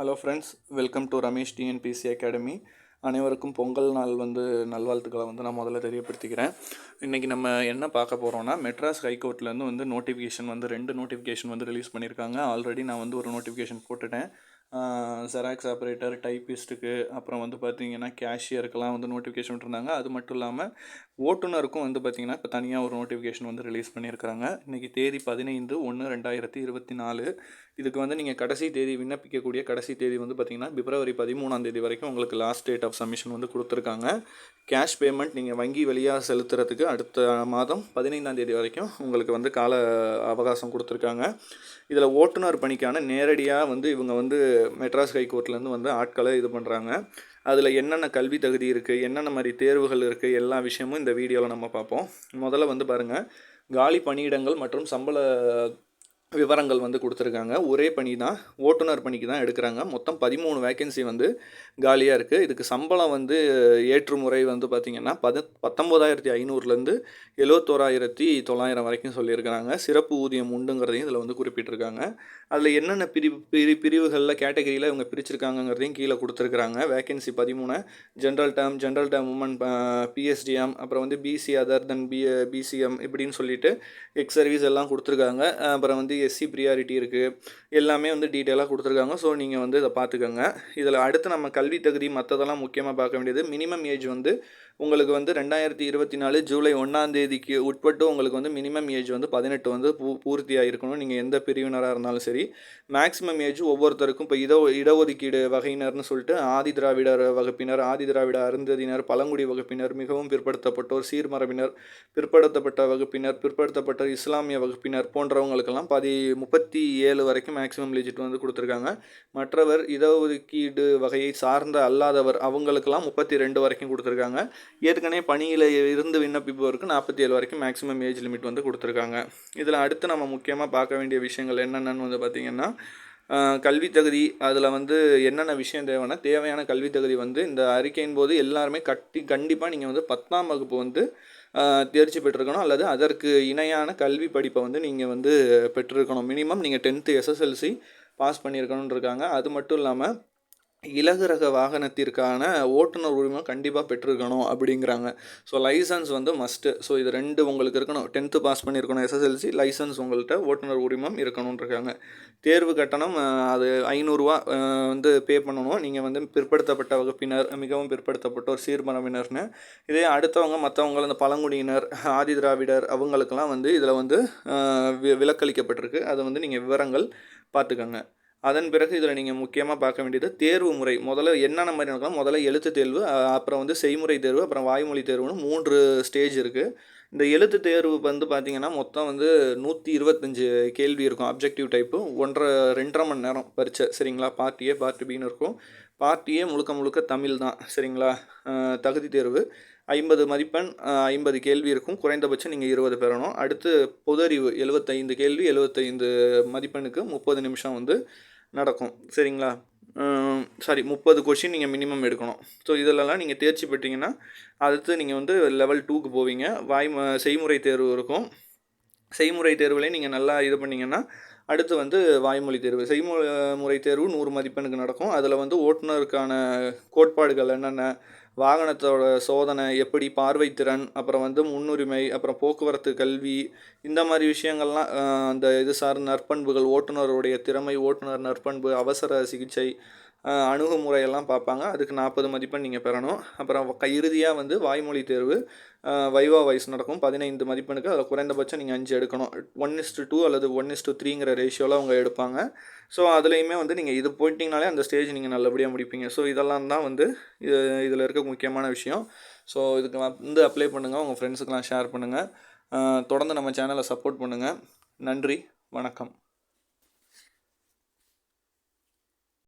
Hello friends, welcome to Ramesh TNPSC academy. அனைவருக்கும் பொங்கல் நாள் நல்வாழ்த்துக்களை நான் முதல்ல தெரியப்படுத்திக்கிறேன். இன்றைக்கி நம்ம என்ன பார்க்க போகிறோன்னா, மெட்ராஸ் ஹைகோர்ட்லேருந்து நோட்டிஃபிகேஷன் 2 நோட்டிஃபிகேஷன் ரிலீஸ் பண்ணியிருக்காங்க. ஆல்ரெடி நான் ஒரு நோட்டிஃபிகேஷன் போட்டுட்டேன். ஜெராக்ஸ் ஆப்ரேட்டர், டைப்பிஸ்ட்டுக்கு, அப்புறம் பார்த்திங்கன்னா கேஷியருக்கெல்லாம் நோட்டிஃபிகேஷன் விட்டுருந்தாங்க. அது மட்டும் இல்லாமல் ஓட்டுநருக்கும் பார்த்திங்கன்னா இப்போ தனியாக ஒரு நோட்டிஃபிகேஷன் ரிலீஸ் பண்ணியிருக்கிறாங்க. இன்றைக்கி தேதி 15/1/2024. இதுக்கு நீங்கள் கடைசி தேதி விண்ணப்பிக்கக்கூடிய கடைசி தேதி பார்த்திங்கன்னா பிப்ரவரி 13 வரைக்கும் உங்களுக்கு லாஸ்ட் டேட் ஆஃப் சப்மிஷன் கொடுத்துருக்காங்க. கேஷ் பேமெண்ட் நீங்கள் வங்கி வழியாக செலுத்துறதுக்கு அடுத்த மாதம் 15 வரைக்கும் உங்களுக்கு கால அவகாசம் கொடுத்துருக்காங்க. இதில் ஓட்டுநர் பணிக்கான நேரடியாக இவங்க மெட்ராஸ் ஹைகோர்ட்லேருந்து ஆட்களை இது பண்ணுறாங்க. அதில் என்னென்ன கல்வி தகுதி இருக்குது, என்னென்ன மாதிரி தேர்வுகள் இருக்குது, எல்லா விஷயமும் இந்த வீடியோவில் நம்ம பார்ப்போம். முதல்ல பாருங்கள், காலி பணியிடங்கள் மற்றும் சம்பள விவரங்கள் கொடுத்துருக்காங்க. ஒரே பணி தான், ஓட்டுநர் பணிக்கு தான் எடுக்கிறாங்க. மொத்தம் 13 வேக்கன்சி காலியாக இருக்குது. இதுக்கு சம்பளம் ஏற்றுமுறை பார்த்திங்கன்னா 19,500லேருந்து 71,900 வரைக்கும் சொல்லியிருக்கிறாங்க. சிறப்பு ஊதியம் உண்டுங்கிறதையும் இதில் குறிப்பிட்டிருக்காங்க. அதில் என்னென்ன பிரிவுகளில் கேட்டகரியில் இவங்க பிரிச்சிருக்காங்கங்கிறதையும் கீழே கொடுத்துருக்குறாங்க. Vacancy 13, general term women, PSTM, அப்புறம் பிசி அதர் தென் பிசிஎம் இப்படின்னு சொல்லிட்டு எக்ஸ் சர்வீஸ் எல்லாம் கொடுத்துருக்காங்க. அப்புறம் எஸ்சி ப்ரியாரிட்டி இருக்குது. எல்லாமே டீட்டெயிலாக கொடுத்துருக்காங்க. ஸோ நீங்கள் இதை பார்த்துக்கோங்க. இதில் அடுத்து நம்ம கல்வி தகுதி மற்றதெல்லாம் முக்கியமாக பார்க்க வேண்டியது, மினிமம் ஏஜ் உங்களுக்கு 2024 ஜூலை 1 உட்பட்டு உங்களுக்கு மினிமம் ஏஜ் 18 பூர்த்தியாக இருக்கணும். நீங்கள் எந்த பிரிவினராக இருந்தாலும் சரி. மேக்ஸிமம் ஏஜ் ஒவ்வொருத்தருக்கும் இப்போ இடஒதுக்கீடு வகையினர்னு சொல்லிட்டு ஆதி திராவிடர் வகுப்பினர், ஆதி திராவிட அருந்ததியினர், பழங்குடி வகுப்பினர், மிகவும் பிற்படுத்தப்பட்டோர், சீர்மரபினர், பிற்படுத்தப்பட்ட வகுப்பினர், பிற்படுத்தப்பட்ட இஸ்லாமிய வகுப்பினர் போன்றவங்களுக்கெல்லாம் 37 வரைக்கும் மேக்ஸிமம் ஏஜ் கொடுத்துருக்காங்க. மற்றவர் இடஒதுக்கீடு வகையை சார்ந்த அல்லாதவர் அவங்களுக்கெல்லாம் 32 வரைக்கும் கொடுத்துருக்காங்க. ஏற்கனவே பணியில் இருந்து விண்ணப்பிப்பவருக்கு 47 வரைக்கும் மேக்ஸிமம் ஏஜ் லிமிட் கொடுத்துருக்காங்க. இதில் அடுத்து நம்ம முக்கியமாக பார்க்க வேண்டிய விஷயங்கள் என்னென்னு பார்த்திங்கன்னா, கல்வி தகுதி. அதில் என்னென்ன விஷயம் தேவையான கல்வி தகுதி இந்த அறிக்கையின் போது எல்லாருமே கண்டிப்பாக நீங்கள் 10ஆம் வகுப்பு தேர்ச்சி பெற்றிருக்கணும், அல்லது அதற்கு இணையான கல்வி படிப்பை நீங்கள் பெற்றிருக்கணும். மினிமம் நீங்கள் 10th SSLC பாஸ் பண்ணியிருக்கணும்னு இருக்காங்க. அது மட்டும் இல்லாமல் இலகு ரக வாகனத்திற்கான ஓட்டுநர் உரிமம் கண்டிப்பாக பெற்றிருக்கணும் அப்படிங்கிறாங்க. So licence must. ஸோ இது 2 உங்களுக்கு இருக்கணும். 10th பாஸ் பண்ணியிருக்கணும் SSLC, லைசன்ஸ் உங்கள்கிட்ட ஓட்டுநர் உரிமம் இருக்கணும்னு இருக்காங்க. தேர்வு கட்டணம் அது 500 ரூபா பே பண்ணணும். நீங்கள் பிற்படுத்தப்பட்ட வகுப்பினர், மிகவும் பிற்படுத்தப்பட்டோர், சீர்மரபினர்னு. இதே அடுத்தவங்க மற்றவங்க இந்த பழங்குடியினர், ஆதி திராவிடர் அவங்களுக்கெல்லாம் இதில் விலக்களிக்கப்பட்டிருக்கு. அதை நீங்கள் விவரங்கள் பார்த்துக்கோங்க. அதன் பிறகு இதில் நீங்கள் முக்கியமாக பார்க்க வேண்டியது தேர்வு முறை. முதல்ல என்னென்ன மாதிரி நடக்கலாம், முதல்ல எழுத்து தேர்வு, அப்புறம் செய்முறை தேர்வு, அப்புறம் வாய்மொழி தேர்வுன்னு 3 ஸ்டேஜ் இருக்குது. இந்த எழுத்து தேர்வு பார்த்திங்கன்னா மொத்தம் 125 கேள்வி இருக்கும். அப்ஜெக்டிவ் டைப்பு 2.5 மணி நேரம் பரீட்சை. சரிங்களா? பார்ட் ஏ, பார்ட் பின்னு இருக்கும். பார்ட் ஏ முழுக்க தமிழ் தான். சரிங்களா? தகுதி தேர்வு 50 மதிப்பெண், 50 கேள்வி இருக்கும். குறைந்தபட்சம் நீங்கள் 20 பெறணும். அடுத்து பொதறிவு 75 கேள்வி, 75 மதிப்பெண்ணுக்கு 30 நிமிஷம் நடக்கும். சரிங்களா? 30 கொஷின் நீங்கள் மினிமம் எடுக்கணும். ஸோ இதிலெல்லாம் நீங்கள் தேர்ச்சி பெற்றீங்கன்னா அடுத்து நீங்கள் லெவல் 2க்கு போவீங்க. செய்முறை தேர்வு இருக்கும். செய்முறை தேர்வுலேயும் நீங்கள் நல்லா இது பண்ணிங்கன்னா அடுத்து வாய்மொழி தேர்வு. செய்முறை தேர்வு 100 மதிப்பெண்ணுக்கு நடக்கும். அதில் ஓட்டுநருக்கான கோட்பாடுகள் என்னென்ன, வாகனத்தோட சோதனை எப்படி, பார்வைத்திறன், அப்புறம் முன்னுரிமை, அப்புறம் போக்குவரத்து கல்வி, இந்த மாதிரி விஷயங்கள்லாம் அந்த இது சார்ந்த நற்பண்புகள், ஓட்டுநருடைய திறமை, ஓட்டுநர் நற்பண்பு, அவசர சிகிச்சை, அணுகுமுறையெல்லாம் பார்ப்பாங்க. அதுக்கு 40 மதிப்பெண் நீங்கள் பெறணும். அப்புறம் இறுதியாக வாய்மொழி தேர்வு வைவா வாய்ஸ் நடக்கும். 15 மதிப்பெண்ணுக்கு. அதில் குறைந்தபட்சம் நீங்கள் 5 எடுக்கணும். 1:2 அல்லது 1:3ங்கிற ரேஷியோவில் அவங்க எடுப்பாங்க. ஸோ அதுலேயுமே நீங்கள் இது போயிட்டிங்கனாலே அந்த ஸ்டேஜ் நீங்கள் நல்லபடியாக முடிப்பீங்க. ஸோ இதெல்லாம் தான் இதில் இருக்க முக்கியமான விஷயம். ஸோ இதுக்கு அப்ளை பண்ணுங்கள், உங்கள் ஃப்ரெண்ட்ஸுக்கெலாம் ஷேர் பண்ணுங்கள். தொடர்ந்து நம்ம சேனலை சப்போர்ட் பண்ணுங்கள். நன்றி, வணக்கம்.